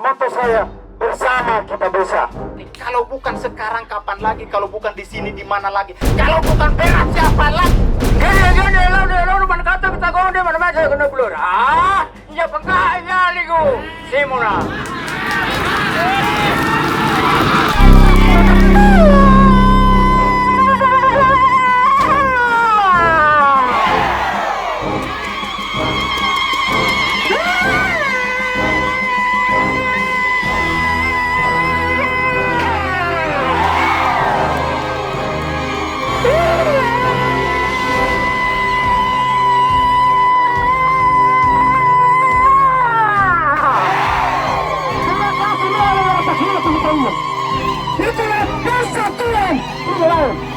untuk saya bersama kita bisa. Kalau bukan sekarang kapan lagi? Kalau bukan di sini di mana lagi? Kalau bukan berat siapa lagi? Gini, lalu depan kata kita kau di mana mana kena blur. Ya pengkak ya ligu. Simona. Itulah kesatuan Purbalingga.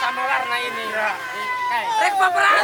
Sama warna ini. Rek paparan.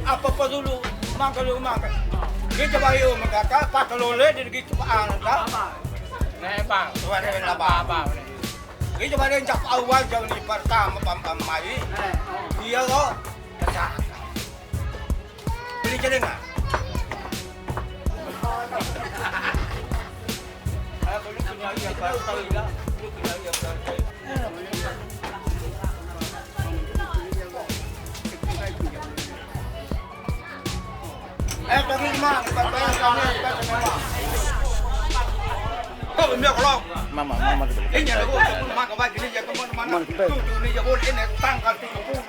Apa dulu makan. Kita bayu magaka patolole di gitu paan ka. Nah, Bang. Wala na ba. Kita bayu jak awal jang ni pertama pamai. Dia lo kasah. Beli celenga. Aku lu punya yang baru tahu enggak? Lu punya yang baru tahu. Kami mah, kami. cái miệng lo. Mama Cái nhà nó mà cái bài cái này cái món nó này giờ bố này tăng cái tiền của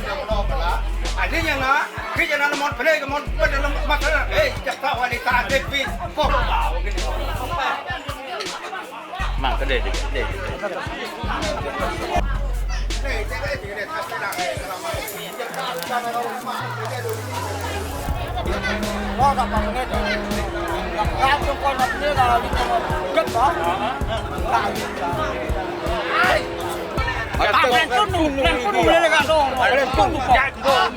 nó lo cả lá. À cái nhà nó cái nhà nó món cái món cái nó mà cái ấy chắc tao hay ta cái pin có bảo cái này. mang cái để Này cái này thật là này lo gặp bằng nghe rồi gặp ra trong con lập như là chất đó bạn lên chút nụ lên cái đồ lên chút nụ chạy đồ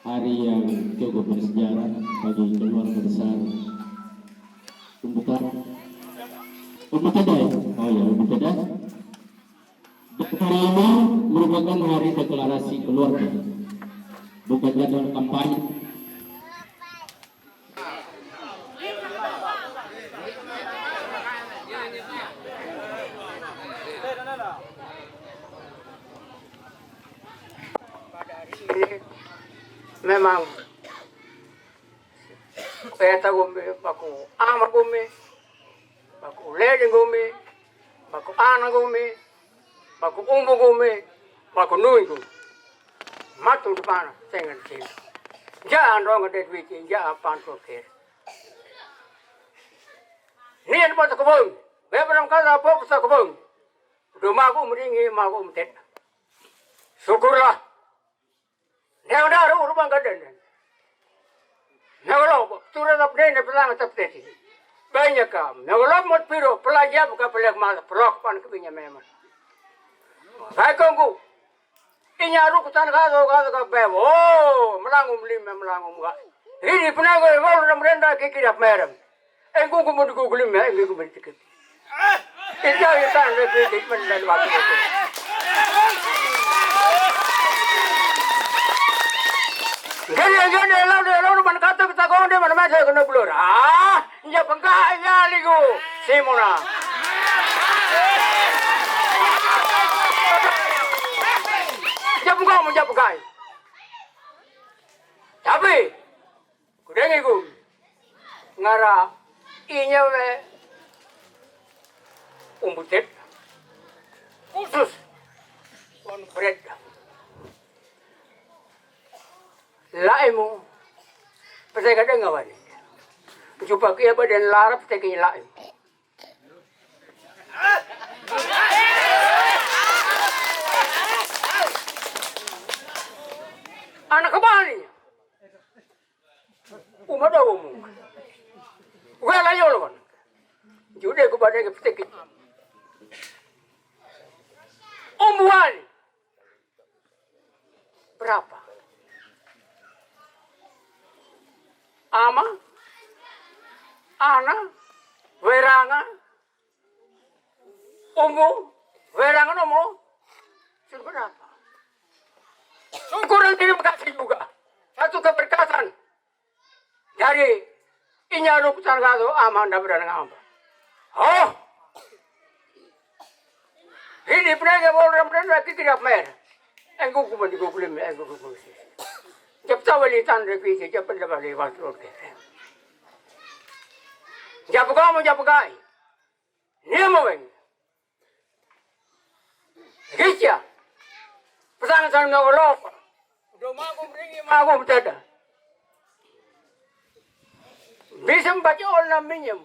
hari yang cukup bersejarah bagi keluarga besar Umbu Kedai. Oh ya, Umbu Kedai. Hari ini merupakan hari deklarasi keluarga, bukan jadwal kampanye. Memang peta gome, baku ama gome, baku lele gome, baku ana gome, baku umbu gome, baku nui gome. Matu depan sengan sini. Jangan dong ada duit, jangan pantul kir. Ni ada pasal kebun, beberapa kali apa pasal kebun. Rumah aku meringi, mahu metet. Syukurlah. Nang daru rumah gadan. Nagalo, turun apa ni pelang tak teti. Banyak kam. Nagalo mot piro pelajar bukan pelag mas pelak pan kepinya memang. Hai kongku. Inya ru kutan kado ka bebo. Melangum lim melangum ga. Ini pernah go wal ram renda kikirap merem. Engku kumu dugu lim engku kumu tikit. Ija yutan lebih mendan waktu itu. Gini lalu man kata kita kau dia mana macam kena blur. Ya bangkai ya ligu simona. Jap bangkai. Tapi kudengi ku ngara inya we umbutet khusus konfret. Laimu, pasal kadang ngawan. Jumpa kia badan larap tekin laim. Anak kembali. Umat awam. Gua layu lawan. Jude ku badan ke tekin. Umbuan. Berapa? Ama, ana, weranga, umum, weranga nomo, seberapa? Syukur dan terima kasih juga. Satu keberkatan dari Inyaru Kutargado aman dan berangam. Oh, ini pernah boleh pernah kita mer. Engkau kuman di Google me, engkau Google sih. जब तवली तान रखी थी जब बल्ले बात रोड के जब गाय नियम बन Richa pesan san no lo do mago bringi mago tada bisam baca na minyam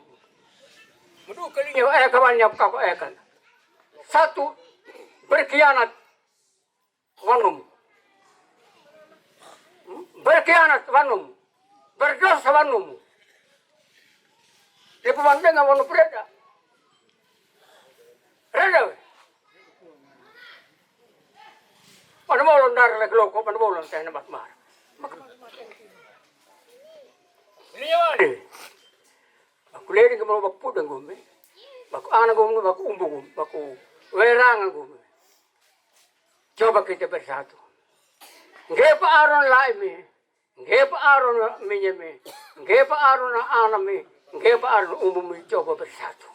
mudu kalinya kawan nyap ka ekan satu berkhianat wanum berkhianat wanum, berdosa wanum. Di pemandangan wanu preda. Preda. Mana mau londar lagi loko, mana mau londar nampak mar. Ini apa ni? Aku lihat ni kalau bapak pun dengar. baku anak gue, baku umbu gue, baku werang gue. Coba kita bersatu. Ngepa aron laimi, ngepa aron minyami, ngepa aron anami, ngepa aron umumi coba bersatu.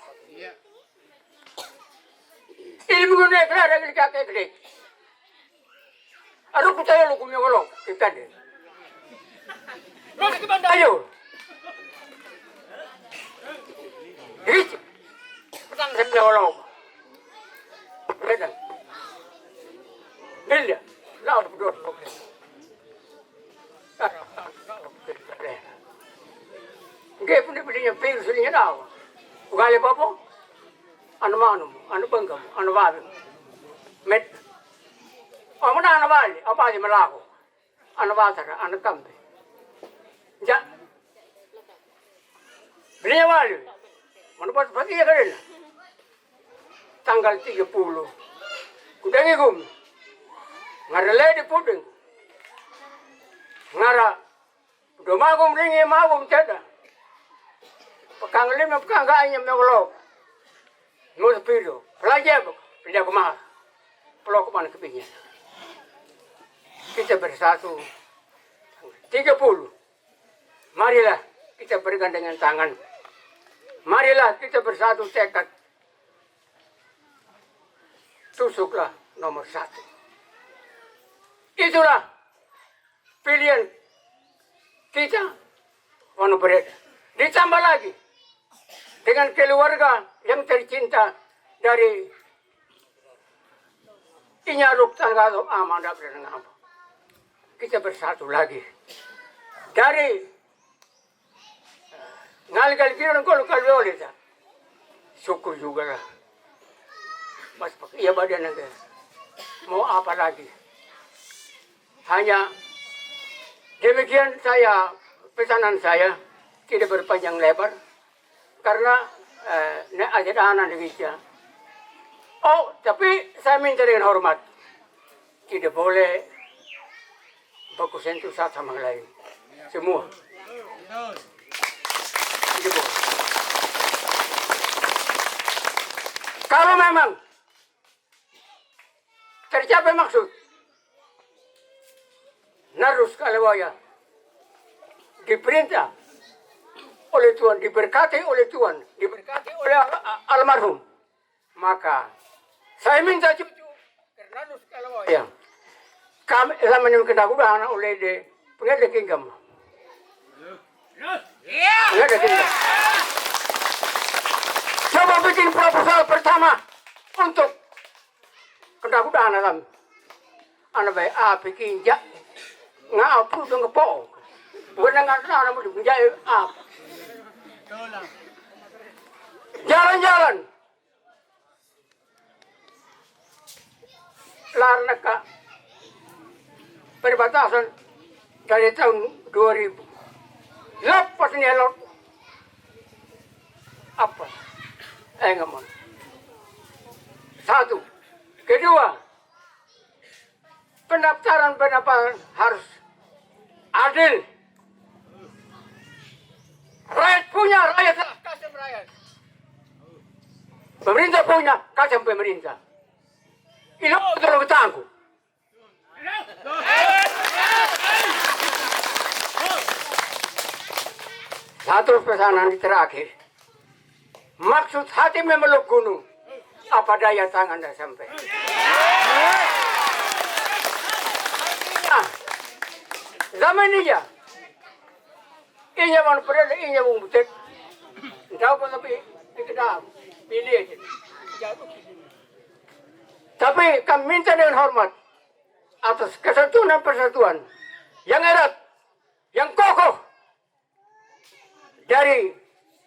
Ilmu gue naik lah dari kakek gede. Aduh kita ya lu kumnya golong kita deh. Ayo. Hiji. Petang saya golong. Beda. Beda. Lalu berdua. Gak punya pil sulinya dah. Ugali apa? Anu manu, anu bengkam, anu babi. Met. Oh mana anu bali? Apa aja melaku? Anu basar, anu kampe. Ja. Belinya bali. Mana pas pagi ya kan? Tanggal 30. Kudangi gum. Ngarele di puding. Ngara. Udah magum ringi magum ceda. Pekang lima pekang gaknya melok. Ngus pido. Pelajar pindah ke mana? Pelok mana kepingin. Kita bersatu. 30. Marilah kita bergandengan tangan. Marilah kita bersatu tekad. Tusuklah nomor 1. Itulah pilihan kita. Wanu berbeda. Ditambah lagi dengan keluarga yang tercinta dari Inyaruk Tanggalo Amanda Berenangapa. Kita bersatu lagi. Dari ngal-ngal kira kalau boleh tak. Syukur juga lah. Mas pakai iya badan negara. Mau apa lagi? Hanya demikian saya pesanan saya tidak berpanjang lebar karena ada anak demikian. Oh, tapi saya minta dengan hormat. Tidak boleh baku sentuh satu sama lain. Semua. Tidak boleh. Kalau memang tercapai maksud, Narus Kalewaya diperintah oleh Tuhan, diberkati oleh Tuhan, diberkati oleh almarhum, maka saya minta cucu karena Narus Kalewaya kami sama yang kena kuda anak oleh de pengada kinggam, pengada kinggam. Coba bikin proposal pertama untuk kena kuda anak kami, anak baik bikin jak ngapur dong kepong. Bukan anak mau menjadi apa? Jalan-jalan. Larnaka perbatasan dari tahun 2000. Lepas ini elok. Apa? Enggak. Satu. Kedua. Pendaftaran harus adil. Rakyat punya, rakyat kasih rakyat. Pemerintah punya, kasih pemerintah. Ini tolong ketangguh. Satu pesanan terakhir. Maksud hati memeluk gunung. Apa daya tangan dah sampai. Zaman ini ya. Inya man perlu inya bumbutek. Tahu apa tapi kita pilih aja. Tapi kami minta dengan hormat atas kesatuan dan persatuan yang erat, yang kokoh dari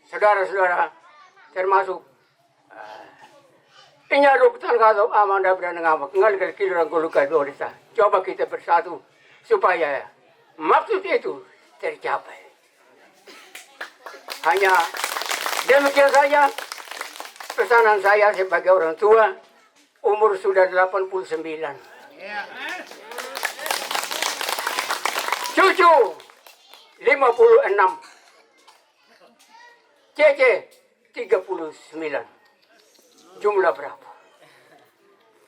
saudara-saudara termasuk Inyaruk Tanggalo Amanda Berenangapa ngal kilurang gulukai desa. Coba kita bersatu supaya maksud itu tercapai. Hanya demikian saja pesanan saya sebagai orang tua, umur sudah 89. Cucu 56. Cece 39. jumlah berapa.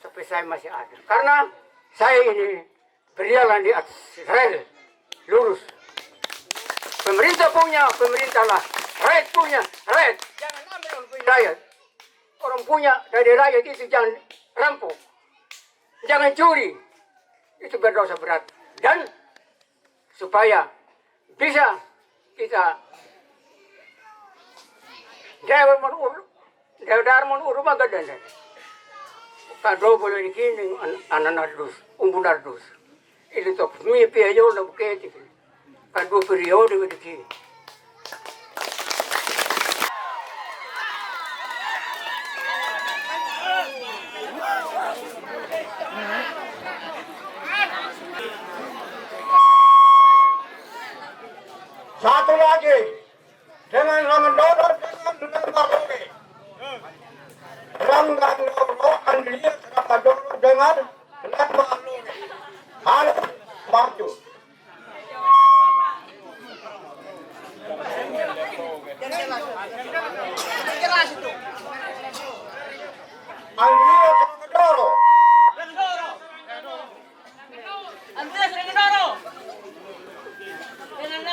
Tapi saya masih ada. Karena saya ini berjalan di atas rel, lurus. Pemerintah punya, pemerintahlah. Rakyat punya, rakyat. Jangan ambil orang punya rakyat. Orang punya dari rakyat itu jangan rampok. Jangan curi. Itu berdosa berat. Dan supaya bisa kita Dewa rumah gadan. Kado boleh dikini anak nardus, umbu nardus. Itu tuh punya piayo na buketi. Kado periode dikini. Satu lagi dengan Rangandoro dengan Barloge. Rangandoro Andriya Rangandoro dengan Barloge. Harus maju. Andriya Rangandoro. Dengan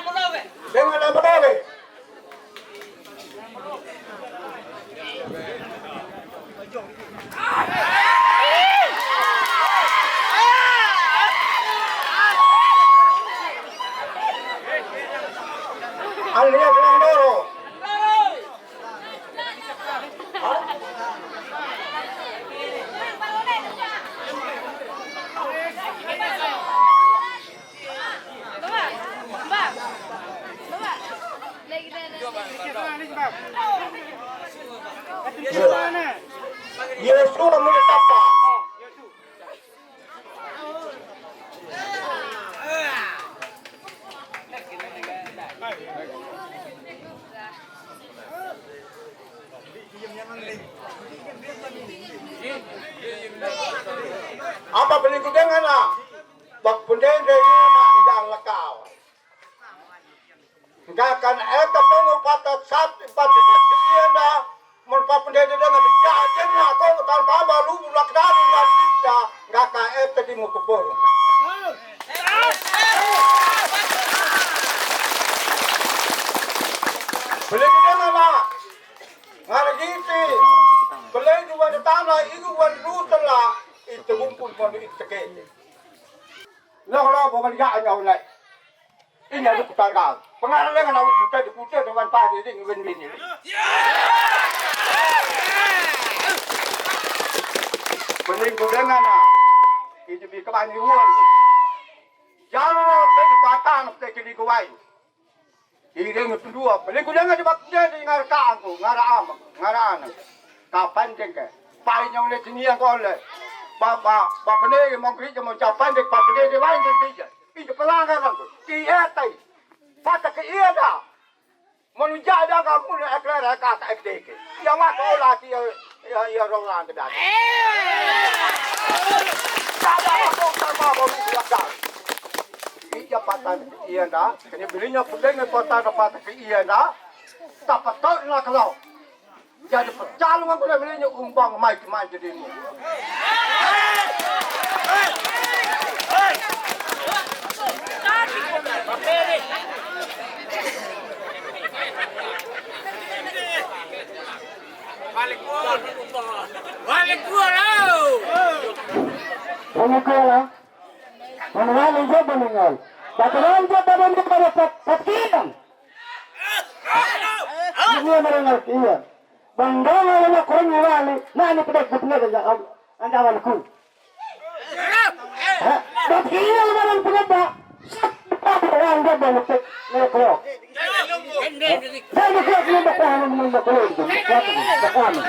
Barloge. Andriya Rangandoro. Yesus menetapa. Apa pelingkup dengan lah? Bak punden dari mak yang lekau. Enggak akan pengupatat satu pati dia dah. Mereka punden dengan jadinya kau tanpa baru bulak dari yang kita enggak akan tadi mau kepor. Pelingkup dengan lah. Ngarigiti. Pelingkup pada tanah itu pada rutan lah. Itu kumpul pada itu sekali. Lo bukan jahatnya oleh. Ini ada kutanggal. Pengaruh dengan awak muda di putih dengan padi ini win-win ini. Pelingkup dengan itu di kebaniwan. Jangan pergi patah pergi di kuai. Ini yang kedua. Pelingkup dengan di baknya di ngarka aku, ngaraan. Kapan jengke? Paling oleh sini yang oleh. Bapak ni mau kerja mau capai dek bapak ni dia lain kerja. Itu pelanggaran tu. Dia tay. Patah ke ia dah. Manusia dah kamu ni ekler kata ekdek. Yang mak olah dia orang ke dah. Ada orang sama baru belakang. Ia patah ia dah. Kena belinya pulang patah ke ia dah. Tak patut nak kalau. Jadi percalongan aku dah belinya umbang mai jadi ni. Balik gua lau. Ano kaya? Ano nga lang siya balingal? Baturan siya tabang mo para patkinan. Hindi mo rin nalkiyan. Bangga nga lang ako ng wali na ano pinagbutinag ang jawan ko. Patkinan naman ang pinagba. Ang ganda ng nakulo. Dahil ko ang nakuha ng nakulo. Nakuha mo.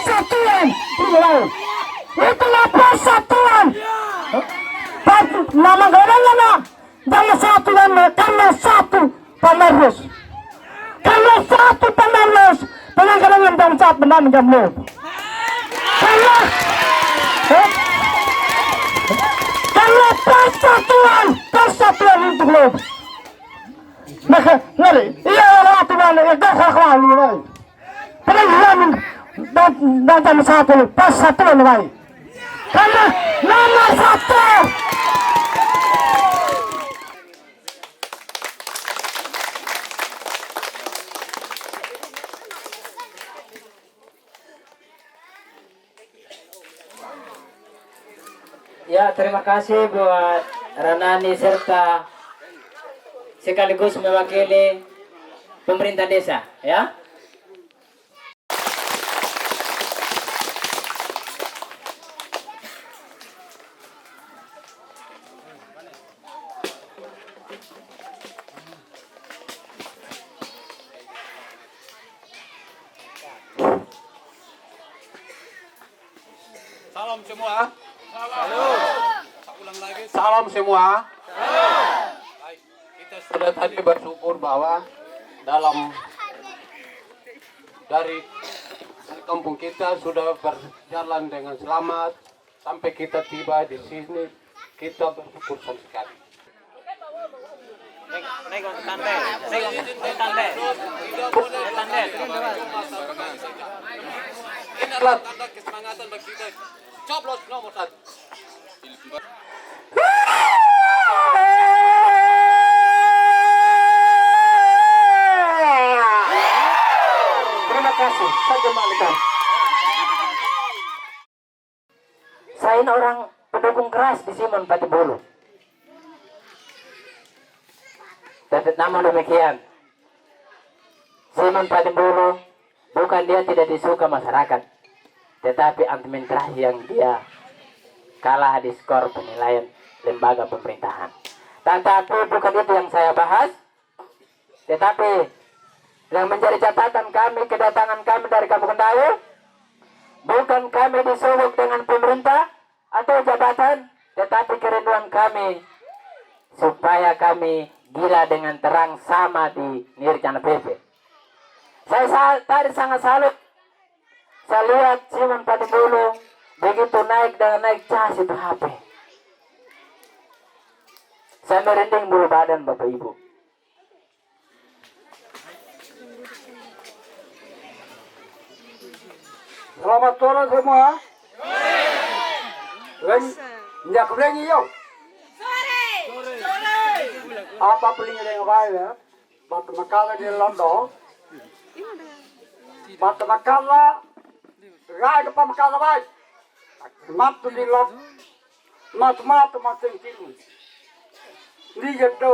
persatuan. Itulah persatuan. Nama gerangan karena satu nama, karena satu penerus. Karena satu penerus, penanggalan bangsa benar menjamu. Karena persatuan untuk lo. Maka ngeri, iya orang aturan yang dah kawan ini. Penanggalan dan satu persatuan baik. Karena nomor satu. Ya, terima kasih buat Ranani serta sekaligus mewakili pemerintah desa, ya. Salam semua. Ulang lagi. Salam semua. Baik, kita sudah tadi bersyukur bahwa dari kampung kita sudah berjalan dengan selamat sampai kita tiba di sini. Kita bersyukur sekali. Ini adalah tanda kesemangatan bagi kita. Coblos nomor 1. Terima kasih, saya kembalikan. Saya ini orang pendukung keras di Simon Patibulu. Tapi namun demikian, Simon Patibulu bukan dia tidak disuka masyarakat, tetapi administrasi yang dia kalah di skor penilaian lembaga pemerintahan. Tetapi bukan itu yang saya bahas, tetapi yang menjadi catatan kami, kedatangan kami dari Kampung Dawe, bukan kami disogok dengan pemerintah atau jabatan, tetapi kerinduan kami supaya kami gila dengan terang sama di Nirjana PP. Saya tadi sangat salut. Saya lihat Simon Patibulu begitu naik dengan naik cas itu HP. Saya merinding bulu badan Bapak Ibu. Selamat sore semua. Nyak rengi yo. Apa peling yang baik ya? Batu makala di London. Batu makala. Rai depan makala baik. Matu di London. Matu masing kiri. Lihat tu.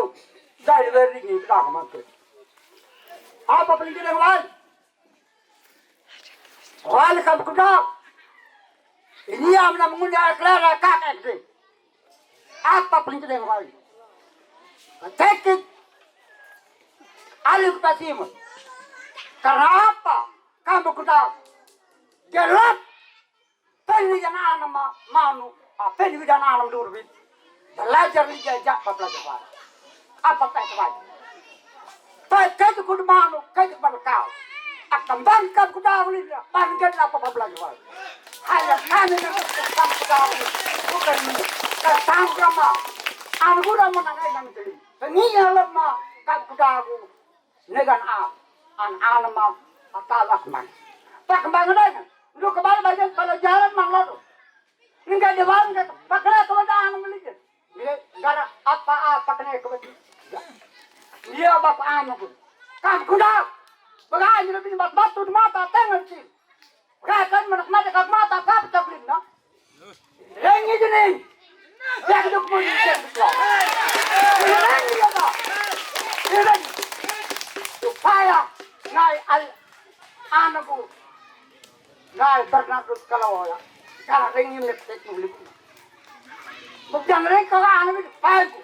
Dari ni dah matu. Apa peling yang baik? Welcome kuda. Ini yang mengunyah kelara kakek ni. Apa peling yang baik? Tekik alih pasimu. Kenapa kamu kuda gelap? Peni jangan nama manu, peni jangan nama durbin. Belajar ni jajak belajar. Apa pelajar? Kau kuda manu, kau berkau. Akan bangkit kuda ni, bangkit apa belajar? Hanya kami nak kuda ni, bukan kesangkama. Anu kuda mana yang jadi? Penginya lemah kat kudaku negan an alma atalak man pak bangunan lu kembali bagian kalau jalan manglalu enggak jalan ke pakna kewadaan melije gara apa kena kewadi dia bapak anu kan kuda bagaimana lebih batu di mata tangan sih kan menikmati kat mata kap tablin na rengi jening jak duk pun supaya ngai anaku ngai bernadus kalau ya kalau ringi lepet nulis bukan ring kalau anu itu pagu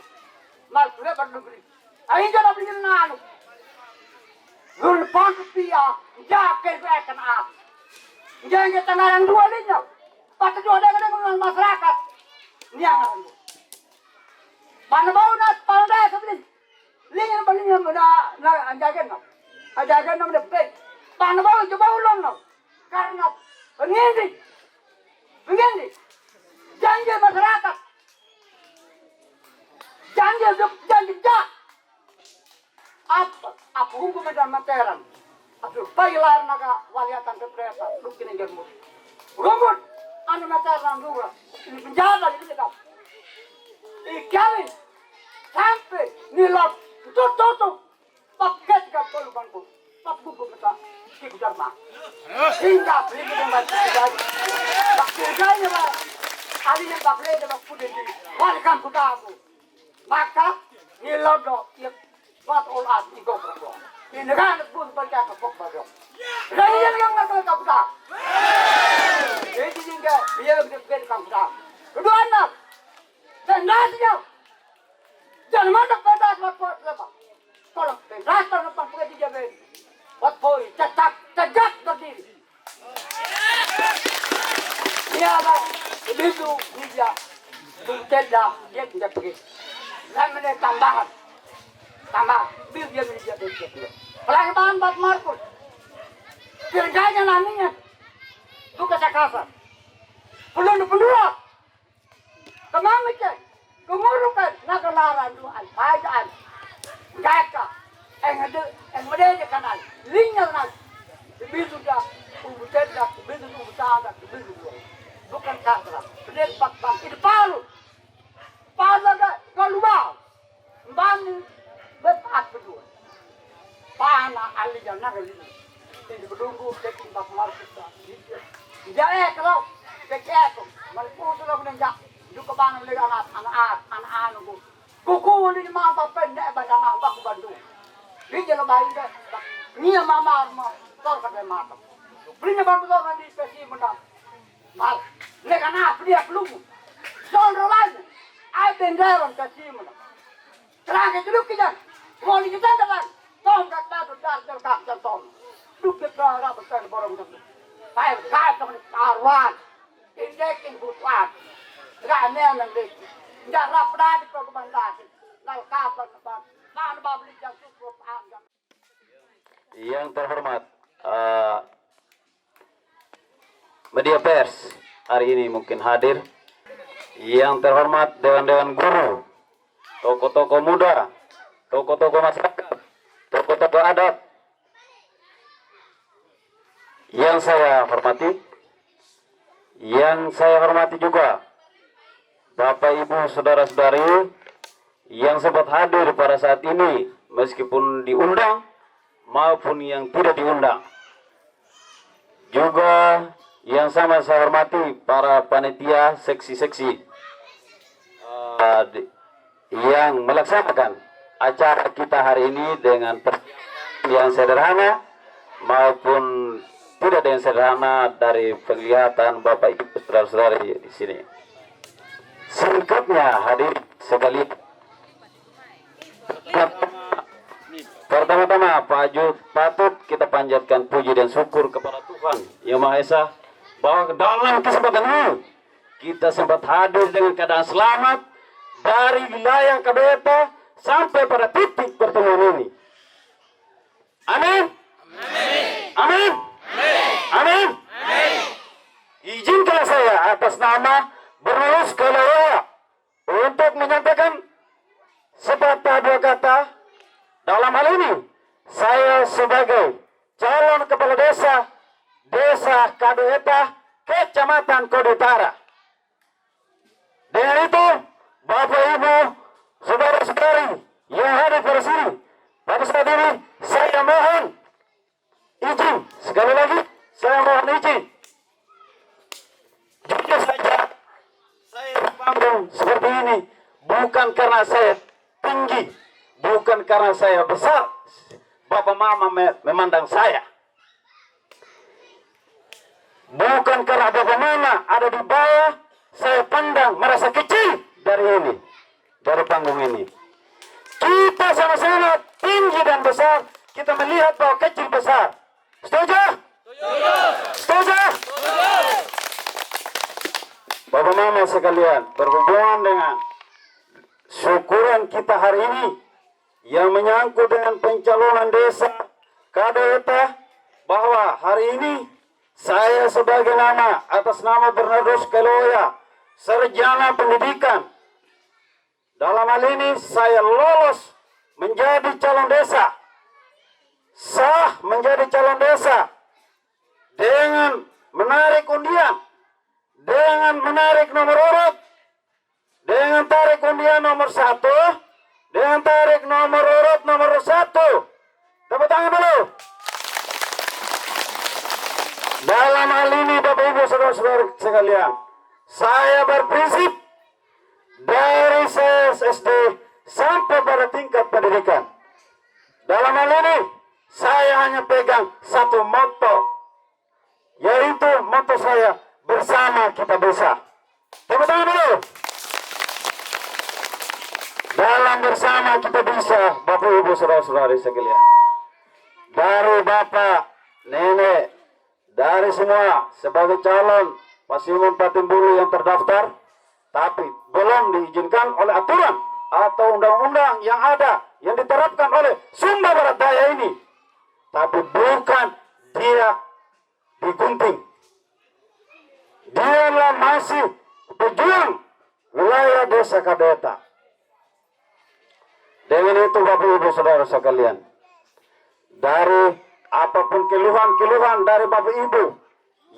mas sudah berdugri ayo jangan beli anu gul pon pia jaket akan Jangan kita ngarang dua linya. Pasti dua dengan masyarakat. Ini yang ngarang dua. Mana bau nak pandai sebelum. Linya paling na jaga nak. Jaga nak dapat. Mana bau coba ulang nak. Karena pengendi. Janji masyarakat. Janji jak. Apa hukum dan materan. Aduh, pailar naga waliatan kepresa, lukin yang gemuk. Rumput, anu materan dua. Ini penjara ini dekat. Ikan sampai nilap tutup. Paket kapal bangku. Pak buku kita kejar mah. Hingga beli dengan baik. Bakirnya lah. Alinya bakle dengan pudin di. Walikan putaku. Maka nilap do. Buat olah di gopro. Ini kan pun berjaya kepok baru. Jadi yang nak kapta. Jadi juga dia berpikir kapta. Kedua anak. Dan nasinya. Jangan mana pedas buat apa. Tolong pedas tanpa pergi jabe. Buat boy tegak berdiri. Dia lah. Begitu dia. Tunda dia tidak pergi. Dan mereka tambahan. Tambah, bil dia bekerja. Pelanggan buat Markus. Kerjanya namanya. Bukan sakasa. Peluru. Kemana cek? Kemurukan. Nagalaran doan. Pajaan. Gaka. Yang mereka kanan. Linya nak. Bil sudah. Ubutedak. Bil sudah ubutadak. Bil sudah. Bukan kasra. Bil bang. Itu palu. Palu ada. Keluar. Bang. Bepat berdua. Pana ali jangan kali ini. Ini berdua tekin bak Markus. Dia kalau tekek. Malpus sudah menenjak. Duka bang lagi anak aku. Kuku ini mantap pendek badan aku bantu. Ini jalan baik deh. Ini mama tor kata mata. Berinya bantu tor di spesies menang. Mal. Lega na dia peluru. Soal lagi. Ai benderan kasih menang. Terakhir dulu kita. Mau kita dalam tom kata dar tom. Duk kita rapat borong tu. Saya kata karwan. Indekin buat. Ramai nanti. Jangan rapat di perkembangan. Lalu kapan kapan. Mana babli yang cukup panjang. Yang terhormat media pers hari ini mungkin hadir. Yang terhormat dewan-dewan guru, tokoh-tokoh muda, tokoh-tokoh masyarakat, tokoh-tokoh adat yang saya hormati, juga Bapak Ibu saudara-saudari yang sempat hadir pada saat ini meskipun diundang maupun yang tidak diundang. Juga yang sama saya hormati para panitia seksi-seksi yang melaksanakan acara kita hari ini dengan yang sederhana maupun tidak dengan sederhana dari penglihatan Bapak Ibu saudara-saudari di sini. Singkatnya hadir sekali. Pertama-tama patut kita panjatkan puji dan syukur kepada Tuhan Yang Maha Esa bahwa dalam kesempatan ini kita sempat hadir dengan keadaan selamat dari wilayah KBP sampai pada titik pertemuan ini. Amin. Amin. Amin. Izinkanlah saya atas nama Berlulus Kelawaya untuk menyampaikan sepatah dua kata. Dalam hal ini saya sebagai calon kepala desa Kadoeta, Kecamatan Kodo Utara. Dengan itu, Bapak Ibu, saudara-saudari yang hadir pada sini, pada saat ini saya mohon izin, sekali lagi saya mohon izin. Jujur saja, saya dipanggil seperti ini bukan karena saya tinggi, bukan karena saya besar. Bapak Mama memandang saya. Bukan karena Bapak Mama ada di bawah, saya pandang merasa kecil dari ini, dari panggung ini. Kita sama-sama tinggi dan besar, kita melihat bahwa kecil besar. Setuju? Setuju? Setuju? Bapak Mama sekalian, berhubungan dengan syukuran kita hari ini yang menyangkut dengan pencalonan desa Kadeta, bahwa hari ini saya sebagai atas nama Bernardus Keloya, sarjana pendidikan, dalam hal ini saya lolos menjadi calon desa, sah menjadi calon desa dengan menarik undian, dengan menarik nomor urut, dengan tarik undian nomor 1, dengan tarik nomor urut nomor 1. Tepuk tangan dulu. Dalam hal ini Bapak Ibu Saudara-saudara sekalian, saya berprinsip dari SD sampai pada tingkat pendidikan. Dalam hal ini saya hanya pegang satu motto, yaitu motto saya, bersama kita bisa. Tepuk tangan dulu. Dalam bersama kita bisa, Bapak Ibu Saudara-saudari sekalian, dari Bapak, Nenek, dari semua sebagai calon Pasimon Patimbulu yang terdaftar, tapi belum diizinkan oleh aturan atau undang-undang yang ada yang diterapkan oleh Sumba Barat Daya ini, tapi bukan dia digunting. Dialah masih pejuang wilayah desa Kadeta. Dengan itu Bapak Ibu Saudara sekalian, dari apapun keluhan-keluhan dari Bapak Ibu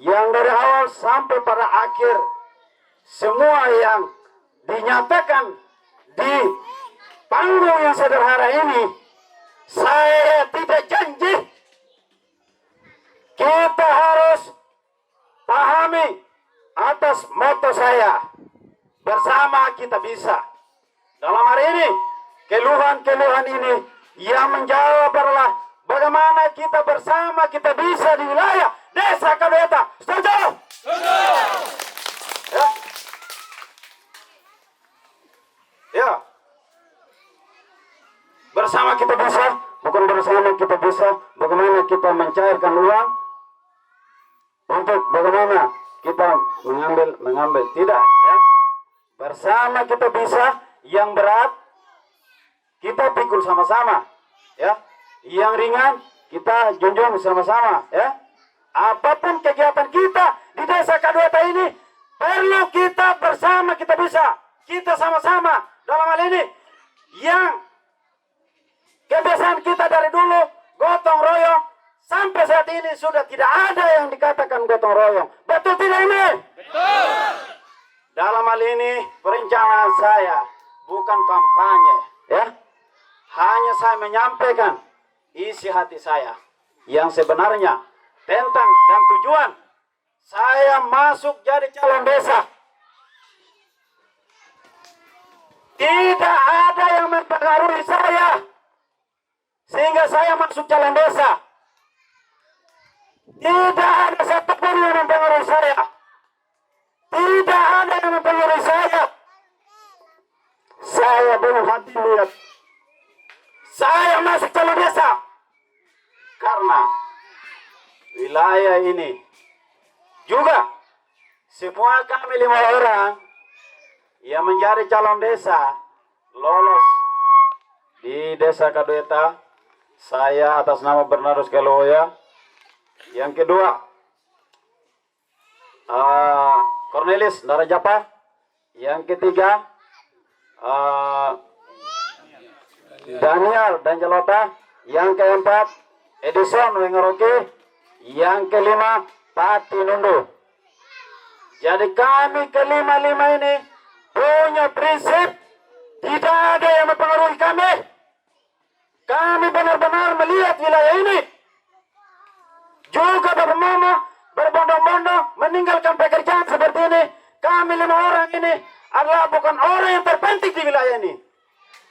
yang dari awal sampai pada akhir, semua yang dinyatakan di panggung yang sederhana ini, saya tidak janji. Kita harus pahami atas motto saya, bersama kita bisa. Dalam hari ini, keluhan-keluhan ini yang menjawab adalah bagaimana kita bersama kita bisa di wilayah desa Kadeta. Setuju? Ya. Ya. Bersama kita bisa, bukan bersama kita bisa bagaimana kita mencairkan uang untuk bagaimana kita mengambil tidak, ya. Bersama kita bisa, yang berat kita pikul sama-sama, ya. Yang ringan kita junjung sama-sama, ya. Apapun kegiatan kita di desa Kadeta ini, perlu kita bersama kita bisa. Kita sama-sama. Dalam hal ini yang kebiasaan kita dari dulu gotong royong, sampai saat ini sudah tidak ada yang dikatakan gotong royong. Betul tidak ini? Betul. Dalam hal ini perencanaan saya bukan kampanye, ya. Hanya saya menyampaikan isi hati saya yang sebenarnya tentang dan tujuan saya masuk jadi calon desa. Tidak ada yang mempengaruhi saya sehingga saya masuk calon desa. Tidak ada satupun yang mempengaruhi saya. Tidak ada yang mempengaruhi saya. Saya belum hati lihat saya masuk calon desa karena wilayah ini juga semua kami 5 orang yang menjadi calon desa lolos di desa Kadeta. Saya atas nama Bernardus Keloya. Yang kedua Cornelis Darajapa. Yang ketiga Daniel Danjalota. Yang keempat Edison Wengeroke. Yang kelima Pati Nundu. Jadi kami kelima-lima ini punya prinsip, tidak ada yang mempengaruhi kami. Kami benar-benar melihat wilayah ini. Juga Bapak Mama berbondong-bondong meninggalkan pekerjaan seperti ini. Kami 5 orang ini adalah bukan orang yang terpenting di wilayah ini.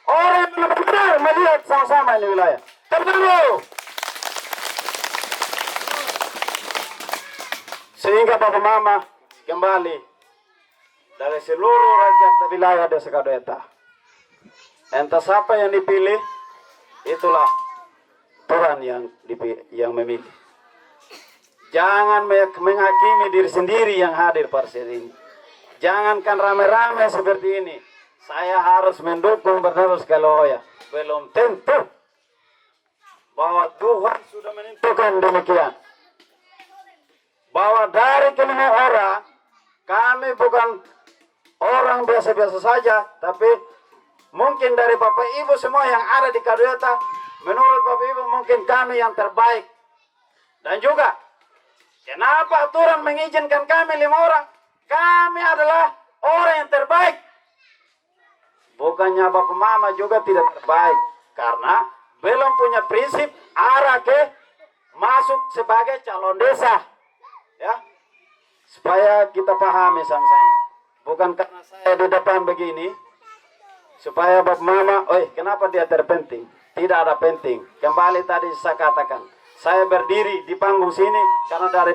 Orang yang benar-benar melihat sama-sama ini wilayah. Terus. Sehingga Bapak Mama kembali dari seluruh rakyat wilayah desa Kadeta. Entah siapa yang dipilih, itulah Tuhan yang memilih. Jangan menghakimi diri sendiri yang hadir pada saat ini. Jangankan rame-rame seperti ini. Saya harus mendukung Bernardus Kaloya. Belum tentu bahwa Tuhan sudah menentukan demikian. Bahwa dari kelima orang, kami bukan orang biasa-biasa saja, tapi mungkin dari Bapak Ibu semua yang ada di Kadeta, menurut Bapak Ibu mungkin kami yang terbaik. Dan juga, kenapa aturan mengizinkan kami 5 orang? Kami adalah orang yang terbaik. Bukannya Bapak Mama juga tidak terbaik. Karena belum punya prinsip arah ke masuk sebagai calon desa. Ya, supaya kita pahami sama-sama. Bukan karena saya di depan begini, supaya Bapak Mama, kenapa dia terpenting? Tidak ada penting. Kembali tadi saya katakan, saya berdiri di panggung sini karena dari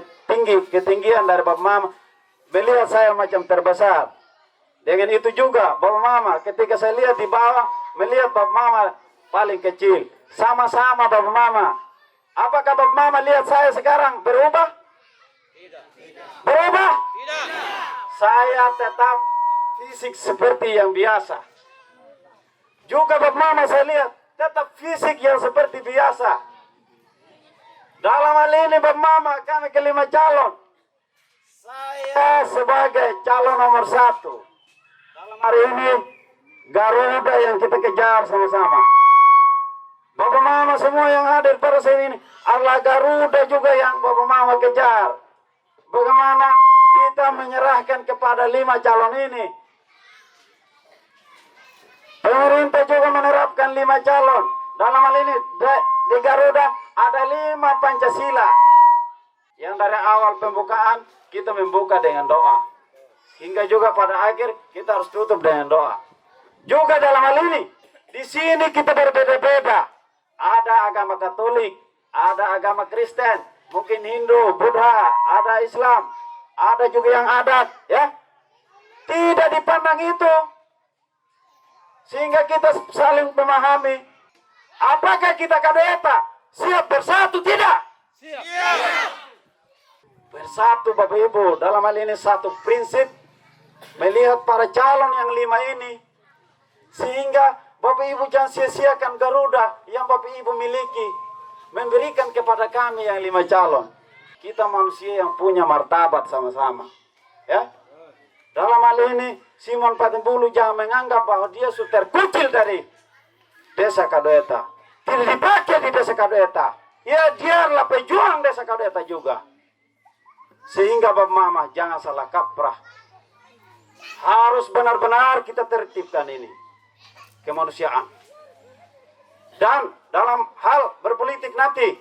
ketinggian dari Bapak Mama melihat saya macam terbesar. Dengan itu juga Bapak Mama ketika saya lihat di bawah melihat Bapak Mama paling kecil. Sama-sama Bapak Mama. Apakah Bapak Mama lihat saya sekarang berubah? Tidak. Berubah? Tidak. Saya tetap fisik seperti yang biasa. Juga Bapak Mama saya lihat tetap fisik yang seperti biasa. Dalam hal ini Bapak Mama kami kelima calon. Saya sebagai calon nomor 1. Dalam hari ini Garuda yang kita kejar sama-sama. Bapak Mama semua yang hadir pada saat ini adalah Garuda juga yang Bapak Mama kejar. Bagaimana kita menyerahkan kepada 5 calon ini. Pemerintah juga menerapkan 5 calon. Dalam hal ini di Garuda ada 5 Pancasila. Yang dari awal pembukaan kita membuka dengan doa. Hingga juga pada akhir kita harus tutup dengan doa. Juga dalam hal ini, di sini kita berbeda-beda. Ada agama Katolik, ada agama Kristen, mungkin Hindu, Buddha, ada Islam, ada juga yang adat, ya. Tidak dipandang itu. Sehingga kita saling memahami. Apakah kita Kadeta siap bersatu? Tidak. Siap. Bersatu Bapak Ibu. Dalam hal ini satu prinsip. Melihat para calon yang 5 ini. Sehingga Bapak Ibu jangan sia-siakan Garuda yang Bapak Ibu miliki. Memberikan kepada kami yang 5 calon. Kita manusia yang punya martabat sama-sama. Ya. Dalam hal ini Simon Patimbulu jangan menganggap bahwa dia sudah terkucil dari desa Kadeta. Tidak dipakai di desa Kadeta. Ya dia adalah pejuang desa Kadeta juga. Sehingga Bapak Mama jangan salah kaprah. Harus benar-benar kita tertibkan ini. Kemanusiaan. Dan dalam hal berpolitik nanti,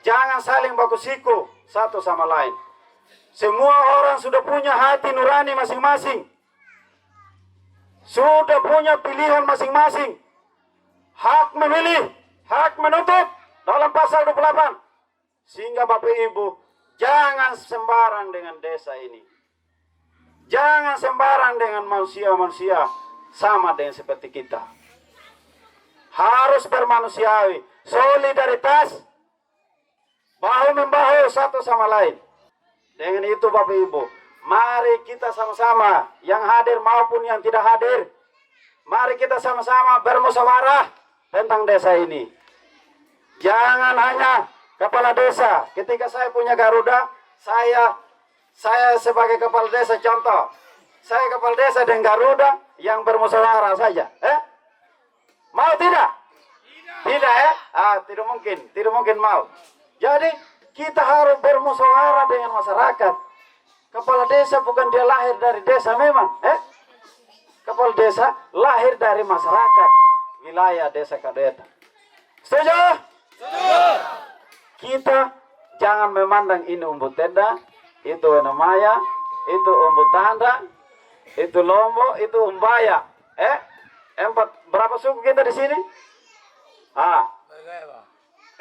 jangan saling baku siku satu sama lain. Semua orang sudah punya hati nurani masing-masing. Sudah punya pilihan masing-masing. Hak memilih, hak menuntut dalam pasal 28. Sehingga Bapak Ibu, jangan sembarang dengan desa ini. Jangan sembarang dengan manusia-manusia sama dengan seperti kita. Harus bermanusiawi, solidaritas, bahu-membahu satu sama lain. Dengan itu Bapak Ibu, mari kita sama-sama yang hadir maupun yang tidak hadir, mari kita sama-sama bermusyawarah tentang desa ini. Jangan hanya kepala desa. Ketika saya punya Garuda, saya sebagai kepala desa contoh. Saya kepala desa dengan Garuda yang bermusyawarah saja. Mau tidak? Tidak ya? Tidak mungkin mau. Jadi kita harus bermusyawarah dengan masyarakat. Kepala desa bukan dia lahir dari desa memang. Kepala desa lahir dari masyarakat wilayah desa Kadeta. Setuju? Setuju. Kita jangan memandang ini umbu tenda, itu Enamaya, itu umbu tanda, itu Lombok, itu umbaya. Berapa suku kita di sini?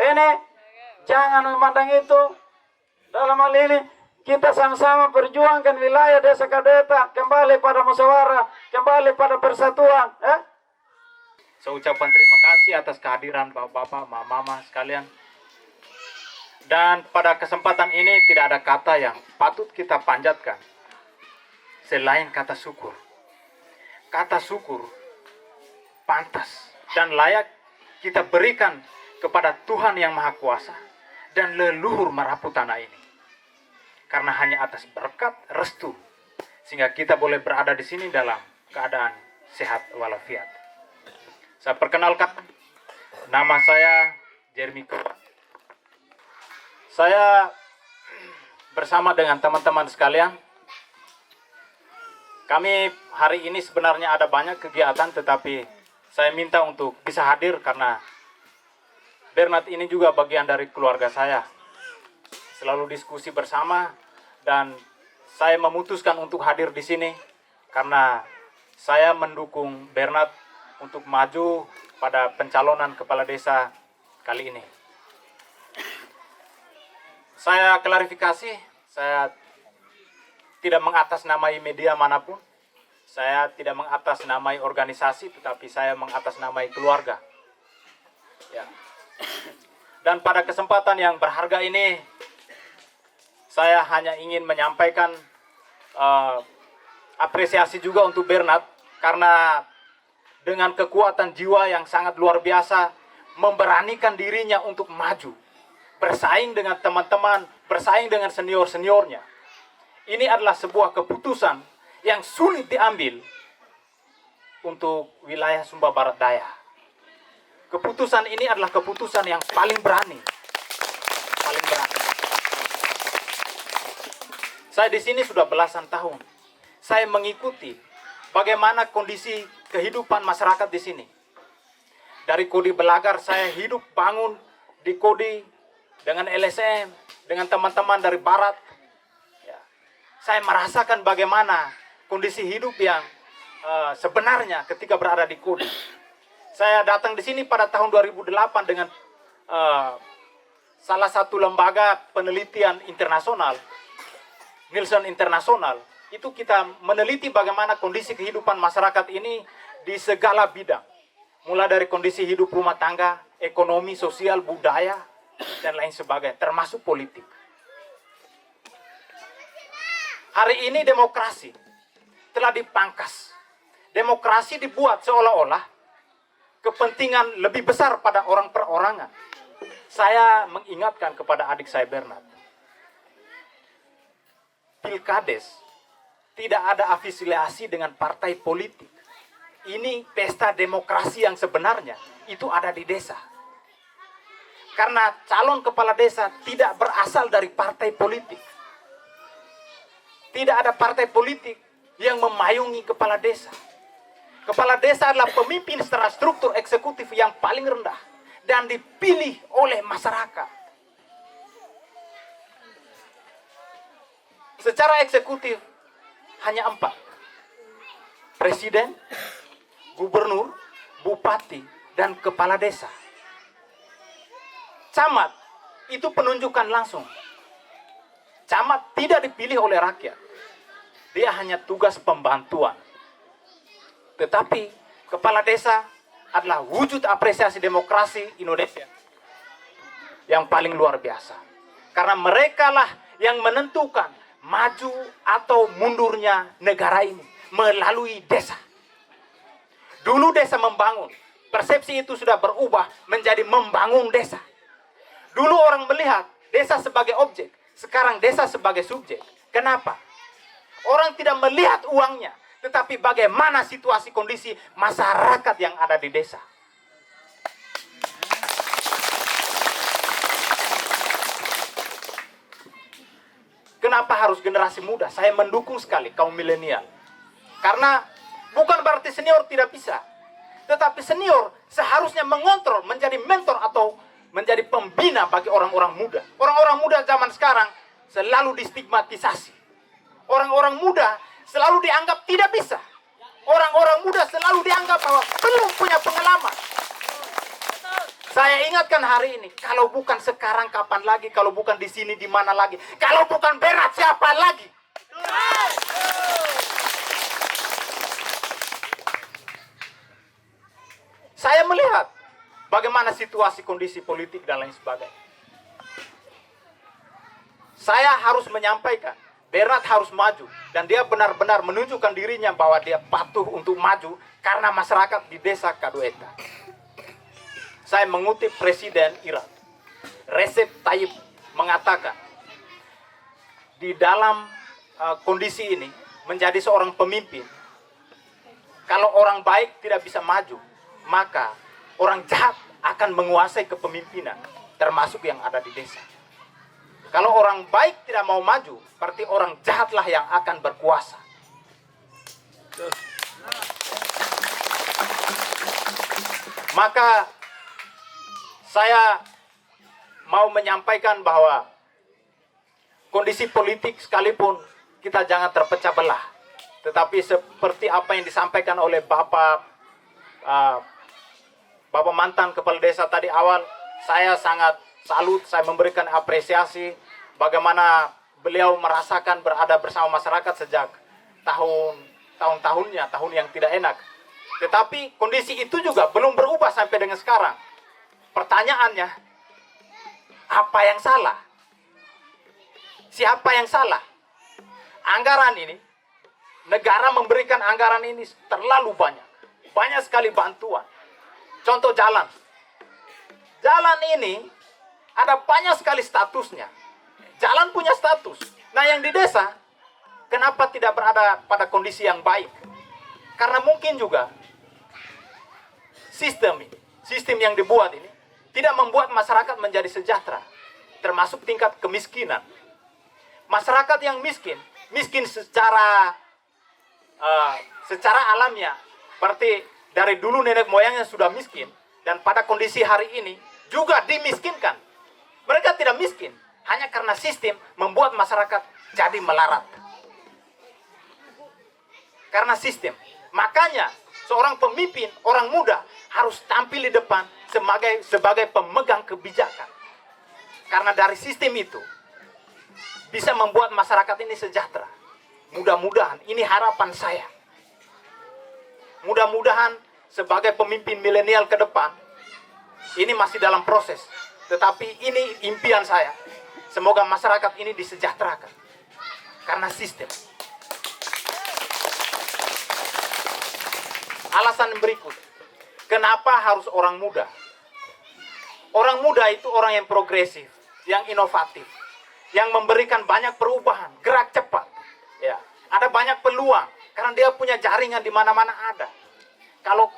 Ini jangan memandang itu. Dalam hal ini kita sama-sama perjuangkan wilayah desa Kadeta kembali pada musyawarah, kembali pada persatuan. Saya ucapkan terima kasih atas kehadiran bapak-bapak, mama-mama sekalian. Dan pada kesempatan ini tidak ada kata yang patut kita panjatkan. selain kata syukur. Kata syukur pantas dan layak kita berikan kepada Tuhan yang Maha Kuasa dan leluhur merapu tanah ini. Karena hanya atas berkat restu sehingga kita boleh berada di sini dalam keadaan sehat walafiat. Saya perkenalkan, nama saya Jeremy Kopa. Saya bersama dengan teman-teman sekalian, kami hari ini sebenarnya ada banyak kegiatan, tetapi saya minta untuk bisa hadir karena Bernard ini juga bagian dari keluarga saya. Selalu diskusi bersama dan saya memutuskan untuk hadir di sini karena saya mendukung Bernard untuk maju pada pencalonan kepala desa kali ini. Saya klarifikasi, saya tidak mengatasnamai media manapun, saya tidak mengatasnamai organisasi, tetapi saya mengatasnamai keluarga. Ya. Dan pada kesempatan yang berharga ini, saya hanya ingin menyampaikan apresiasi juga untuk Bernard, karena dengan kekuatan jiwa yang sangat luar biasa, memberanikan dirinya untuk maju, bersaing dengan teman-teman, bersaing dengan senior-seniornya. Ini adalah sebuah keputusan yang sulit diambil untuk wilayah Sumba Barat Daya. Keputusan ini adalah keputusan yang paling berani. Paling berani. Saya di sini sudah belasan tahun. Saya mengikuti bagaimana kondisi kehidupan masyarakat di sini. Dari Kodi Belagar, saya hidup bangun di Kodi dengan LSM, dengan teman-teman dari Barat. Ya. Saya merasakan bagaimana kondisi hidup yang sebenarnya ketika berada di Kodi. Saya datang di sini pada tahun 2008 dengan salah satu lembaga penelitian internasional, Nielsen Internasional. Itu kita meneliti bagaimana kondisi kehidupan masyarakat ini di segala bidang. Mulai dari kondisi hidup rumah tangga, ekonomi, sosial, budaya, dan lain sebagainya, termasuk politik. Hari ini demokrasi telah dipangkas. Demokrasi dibuat seolah-olah kepentingan lebih besar pada orang perorangan. Saya mengingatkan kepada adik saya Bernard, Pilkades tidak ada afiliasi dengan partai politik. Ini pesta demokrasi yang sebenarnya itu ada di desa. Karena calon kepala desa tidak berasal dari partai politik. Tidak ada partai politik yang memayungi kepala desa. Kepala desa adalah pemimpin secara struktur eksekutif yang paling rendah dan dipilih oleh masyarakat. Secara eksekutif hanya 4. Presiden, gubernur, bupati, dan kepala desa. Camat itu penunjukan langsung. Camat tidak dipilih oleh rakyat. Dia hanya tugas pembantuan. Tetapi kepala desa adalah wujud apresiasi demokrasi Indonesia yang paling luar biasa. Karena mereka lah yang menentukan maju atau mundurnya negara ini melalui desa. Dulu desa membangun, persepsi itu sudah berubah menjadi membangun desa. Dulu orang melihat desa sebagai objek, sekarang desa sebagai subjek. Kenapa? Orang tidak melihat uangnya, tetapi bagaimana situasi kondisi masyarakat yang ada di desa. Kenapa harus generasi muda? Saya mendukung sekali kaum milenial. Karena bukan berarti senior tidak bisa. Tetapi senior seharusnya mengontrol, menjadi mentor atau menjadi pembina bagi orang-orang muda. Orang-orang muda zaman sekarang selalu distigmatisasi. Orang-orang muda selalu dianggap tidak bisa. Orang-orang muda selalu dianggap bahwa belum punya pengalaman. Saya ingatkan hari ini, kalau bukan sekarang kapan lagi, kalau bukan di sini di mana lagi, kalau bukan Bernard siapa lagi? Saya melihat bagaimana situasi kondisi politik dan lain sebagainya. Saya harus menyampaikan Bernard harus maju dan dia benar-benar menunjukkan dirinya bahwa dia patuh untuk maju karena masyarakat di desa Kadueta. Saya mengutip Presiden Iran, Recep Tayyip mengatakan, di dalam kondisi ini menjadi seorang pemimpin, kalau orang baik tidak bisa maju, maka orang jahat akan menguasai kepemimpinan, termasuk yang ada di desa. Kalau orang baik tidak mau maju, berarti orang jahatlah yang akan berkuasa. Maka saya mau menyampaikan bahwa kondisi politik sekalipun kita jangan terpecah belah. Tetapi seperti apa yang disampaikan oleh Bapak mantan kepala desa tadi awal, saya sangat salut, saya memberikan apresiasi bagaimana beliau merasakan berada bersama masyarakat sejak tahun-tahunnya, tahun yang tidak enak. Tetapi kondisi itu juga belum berubah sampai dengan sekarang. Pertanyaannya, apa yang salah? Siapa yang salah? Anggaran ini, negara memberikan anggaran ini terlalu banyak. Banyak sekali bantuan. Contoh jalan. Jalan ini ada banyak sekali statusnya. Jalan punya status. Nah yang di desa, kenapa tidak berada pada kondisi yang baik? Karena mungkin juga sistem yang dibuat ini tidak membuat masyarakat menjadi sejahtera, termasuk tingkat kemiskinan. Masyarakat yang miskin secara alamiah, berarti dari dulu nenek moyangnya sudah miskin, dan pada kondisi hari ini juga dimiskinkan. Mereka tidak miskin, hanya karena sistem membuat masyarakat jadi melarat. Karena sistem. Makanya seorang pemimpin, orang muda harus tampil di depan sebagai pemegang kebijakan. Karena dari sistem itu bisa membuat masyarakat ini sejahtera. Mudah-mudahan, ini harapan saya. Mudah-mudahan sebagai pemimpin milenial ke depan, ini masih dalam proses. Tetapi ini impian saya. Semoga masyarakat ini disejahterakan. Karena sistem. Alasan berikut. Kenapa harus orang muda? Orang muda itu orang yang progresif, yang inovatif, yang memberikan banyak perubahan, gerak cepat. Ya, ada banyak peluang karena dia punya jaringan di mana-mana ada. Kalau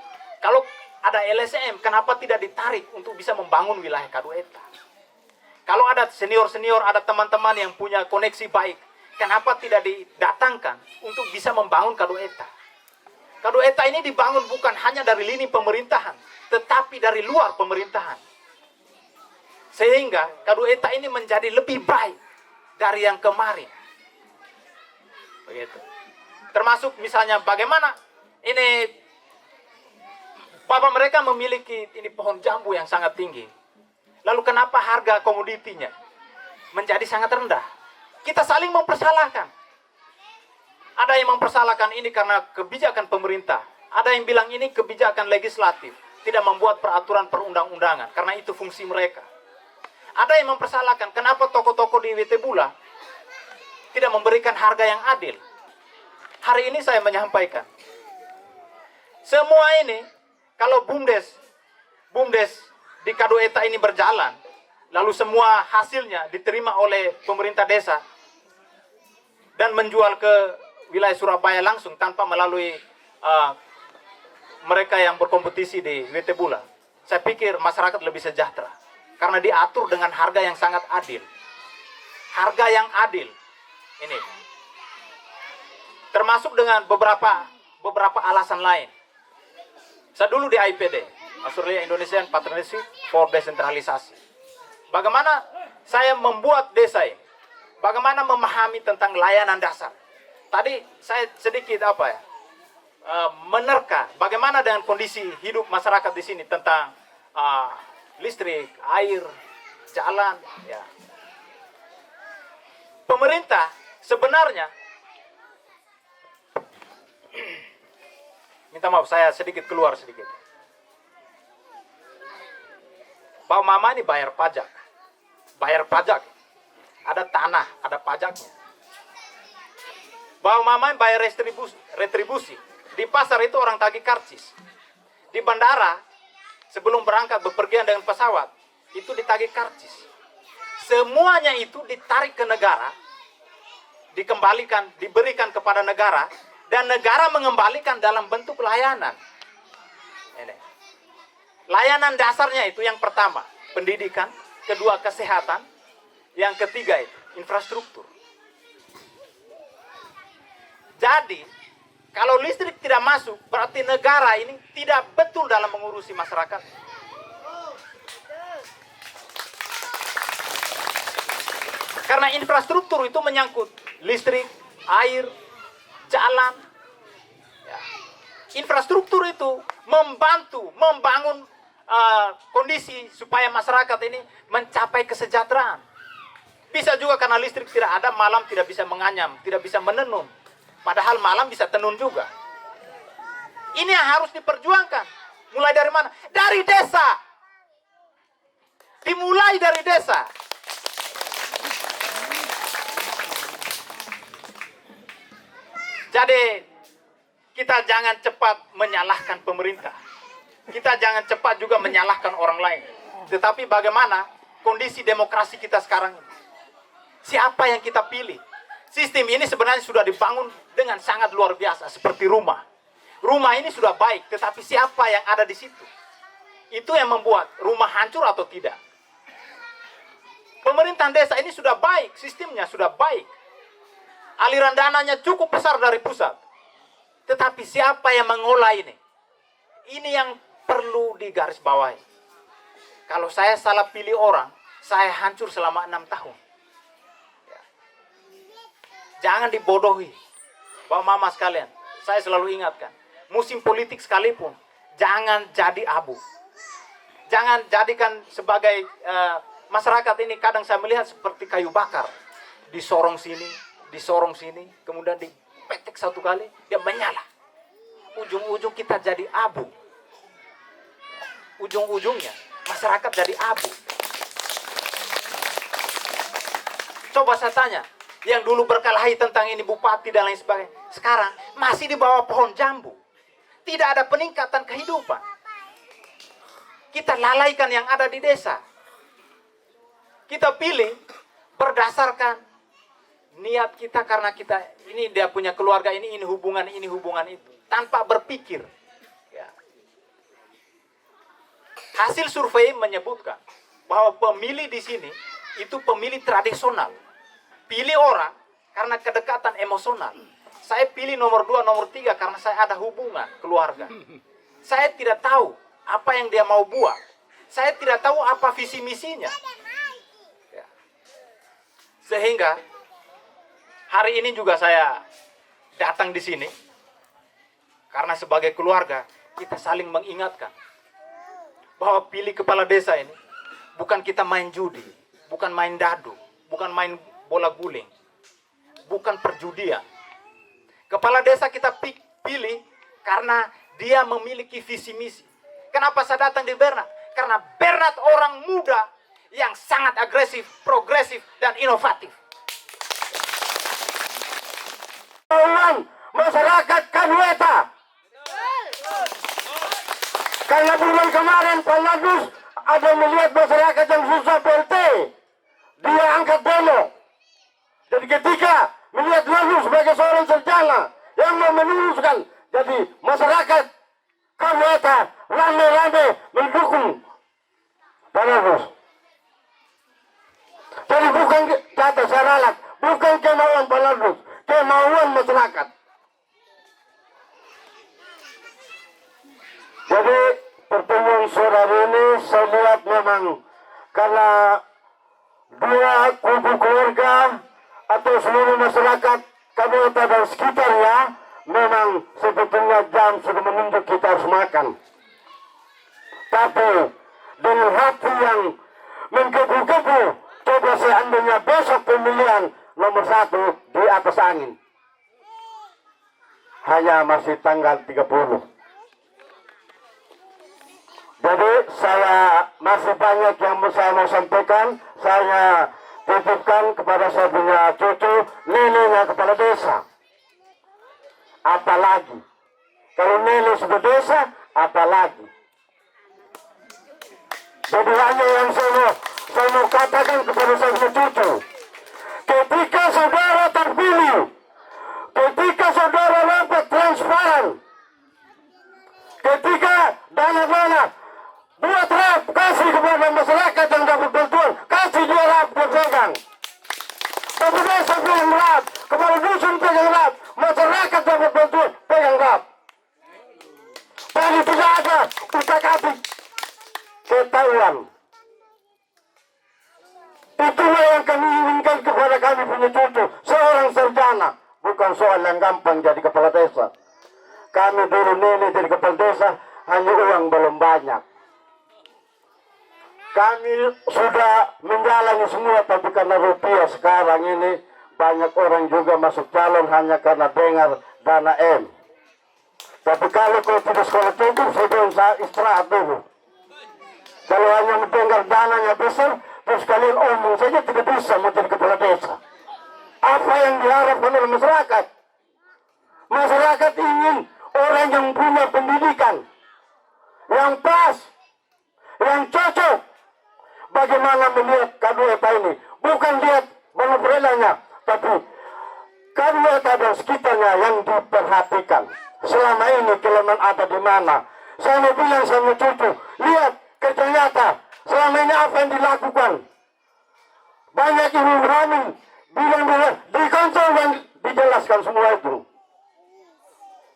ada LSM, kenapa tidak ditarik untuk bisa membangun wilayah Kadueta? Kalau ada senior-senior, ada teman-teman yang punya koneksi baik, kenapa tidak didatangkan untuk bisa membangun Kadueta? Kadueta ini dibangun bukan hanya dari lini pemerintahan, tetapi dari luar pemerintahan. Sehingga Kadueta ini menjadi lebih baik dari yang kemarin. Begitu. Termasuk misalnya bagaimana ini bapak mereka memiliki ini pohon jambu yang sangat tinggi. Lalu kenapa harga komoditinya menjadi sangat rendah? Kita saling mempersalahkan. Ada yang mempersalahkan ini karena kebijakan pemerintah. Ada yang bilang ini kebijakan legislatif. Tidak membuat peraturan perundang-undangan. Karena itu fungsi mereka. Ada yang mempersalahkan kenapa toko-toko di Wetebula tidak memberikan harga yang adil. Hari ini saya menyampaikan. Semua ini, kalau BUMDes di Kadueta ini berjalan, lalu semua hasilnya diterima oleh pemerintah desa, dan menjual ke wilayah Surabaya langsung tanpa melalui mereka yang berkompetisi di Wetebula. Saya pikir masyarakat lebih sejahtera karena diatur dengan harga yang sangat adil. Harga yang adil ini termasuk dengan beberapa alasan lain. Saya dulu di IPD, Australia Indonesian Partnership for Decentralisasi. Bagaimana saya membuat desa ini? Bagaimana memahami tentang layanan dasar? Tadi saya sedikit menerka bagaimana dengan kondisi hidup masyarakat di sini tentang listrik, air, jalan. Ya. Pemerintah sebenarnya, minta maaf saya sedikit keluar sedikit. Pak Mama ini bayar pajak, ada tanah, ada pajaknya. bahwa mama bayar retribusi. Di pasar itu orang tagih karcis. Di bandara, sebelum berangkat bepergian dengan pesawat, itu ditagih karcis. Semuanya itu ditarik ke negara, dikembalikan, diberikan kepada negara, dan negara mengembalikan dalam bentuk layanan. Ini. Layanan dasarnya itu yang pertama, pendidikan, kedua kesehatan, yang ketiga itu infrastruktur. Jadi, kalau listrik tidak masuk, berarti negara ini tidak betul dalam mengurusi masyarakat. Karena infrastruktur itu menyangkut listrik, air, jalan. Ya. Infrastruktur itu membangun kondisi supaya masyarakat ini mencapai kesejahteraan. Bisa juga karena listrik tidak ada, malam tidak bisa menganyam, tidak bisa menenun. Padahal malam bisa tenun juga. Ini yang harus diperjuangkan. Mulai dari mana? Dari desa. Dimulai dari desa. Jadi kita jangan cepat menyalahkan pemerintah. Kita jangan cepat juga menyalahkan orang lain. Tetapi bagaimana kondisi demokrasi kita sekarang ini? Siapa yang kita pilih? Sistem ini sebenarnya sudah dibangun dengan sangat luar biasa, seperti rumah. Rumah ini sudah baik, tetapi siapa yang ada di situ? Itu yang membuat rumah hancur atau tidak. Pemerintahan desa ini sudah baik, sistemnya sudah baik. Aliran dananya cukup besar dari pusat. Tetapi siapa yang mengolah ini? Ini yang perlu digarisbawahi. Kalau saya salah pilih orang, saya hancur selama 6 tahun. Jangan dibodohi. Bapak mama sekalian, saya selalu ingatkan, musim politik sekalipun, jangan jadi abu. Jangan jadikan sebagai masyarakat ini, kadang saya melihat seperti kayu bakar. Disorong sini, kemudian dipetik satu kali, dia menyala. Ujung-ujung kita jadi abu. Ujung-ujungnya, masyarakat jadi abu. Coba saya tanya, yang dulu berkelahi tentang ini bupati dan lain sebagainya, sekarang masih di bawah pohon jambu. Tidak ada peningkatan kehidupan. Kita lalaikan yang ada di desa. Kita pilih berdasarkan niat kita, karena kita ini dia punya keluarga ini hubungan itu, tanpa berpikir. Ya. Hasil survei menyebutkan bahwa pemilih di sini itu pemilih tradisional. Pilih orang karena kedekatan emosional. Saya pilih nomor 2, nomor 3 karena saya ada hubungan keluarga. Saya tidak tahu apa yang dia mau buat. Saya tidak tahu apa visi misinya. Ya. Sehingga hari ini juga saya datang di sini karena sebagai keluarga kita saling mengingatkan bahwa pilih kepala desa ini bukan kita main judi, bukan main dadu, bukan main bola guling, bukan perjudian. Kepala desa kita pilih karena dia memiliki visi misi. Kenapa saya datang di Bernat? Karena Bernat orang muda yang sangat agresif, progresif, dan inovatif. Masyarakat Kadueta. Karena bulan kemarin Pak Lagus ada melihat masyarakat yang susah PLT, dia angkat demo. Jadi ketika melihat Lagus sebagai seorang sarjana yang mau meneruskan, jadi masyarakat Kadueta rame-rame mendukung Pak Lagus. Jadi bukan kata saya ralat, bukan kemauan Pak Lagus, kemauan masyarakat. Jadi pertemuan sore ini saya lihat memang karena dua kubu keluarga atau seluruh masyarakat Kabupaten dan sekitarnya memang sebetulnya jam sudah menunjuk kita harus makan. Tapi dengan hati yang menggebu-gebu, coba seandainya besok pemilihan nomor 1 di atas angin. Hanya masih tanggal 30. Jadi saya masih banyak yang saya mau sampaikan. Saya titipkan kepada saya punya cucu, neneknya kepala desa. apalagi. Kalau Nele sudah desa, apalagi. Jadi hanya yang saya mau katakan kepada saudara cucu, ketika saudara terpilih, ketika saudara dapat transparan, ketika dana-dana buat rap, kasih kepada masyarakat yang dapat bantuan, kasih dia rap berpegang. Tapi desa pegang rap, kepala dusun pegang rap, masyarakat dapat bantuan, pegang rap. Tadi tidak ada utak-atik ketahuan. Itulah yang kami inginkan kepada kami punya cucu, seorang sarjana, bukan soal yang gampang jadi kepala desa. Kami dulu nenek jadi kepala desa, hanya uang belum banyak. Kami sudah menjalani semua, tapi karena rupiah sekarang ini banyak orang juga masuk calon hanya karena dengar dana M. Tapi kalau kau tidak sekolah cukup, saya bilang istirahat dulu. Kalau hanya mendengar dananya besar, terus kalian omong saja tidak bisa menjadi kepala desa. Apa yang diharapkan oleh masyarakat? Masyarakat ingin orang yang punya pendidikan, yang pas, yang cocok. Bagaimana melihat K2 ini? Bukan lihat monobrelanya, tapi K2 dan sekitarnya yang diperhatikan. Selama ini kelemahan ada di mana? Saya mau bilang sama cucu, lihat kerja nyata. Selama ini apa yang dilakukan? Banyak ibu hamil bilang di konsol dan dijelaskan semua itu.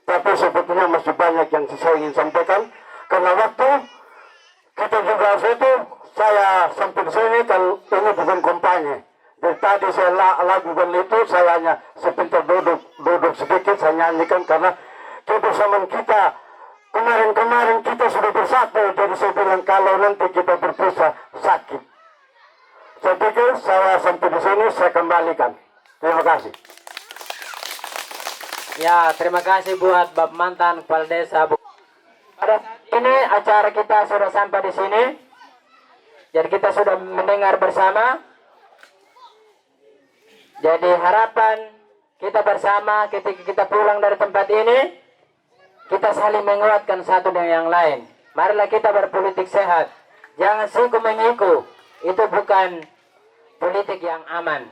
Tapi sebetulnya masih banyak yang saya ingin sampaikan. Karena waktu kita juga itu, saya sampai di sini kan ini bukan kampanye. Dari tadi saya lakukan itu, saya hanya sebentar duduk sedikit, saya nyanyikan karena kebersamaan kita kemarin kita sudah bersatu. Jadi saya bilang kalau nanti kita berpisah sakit. Saya pikir saya sampai di sini saya kembalikan. Terima kasih. Ya, terima kasih buat Bapak mantan kepala desa. Pada saat ini acara kita sudah sampai di sini. Jadi kita sudah mendengar bersama. Jadi harapan kita bersama ketika kita pulang dari tempat ini, kita saling menguatkan satu dengan yang lain. Marilah kita berpolitik sehat. Jangan siku mengiku. Itu bukan politik yang aman.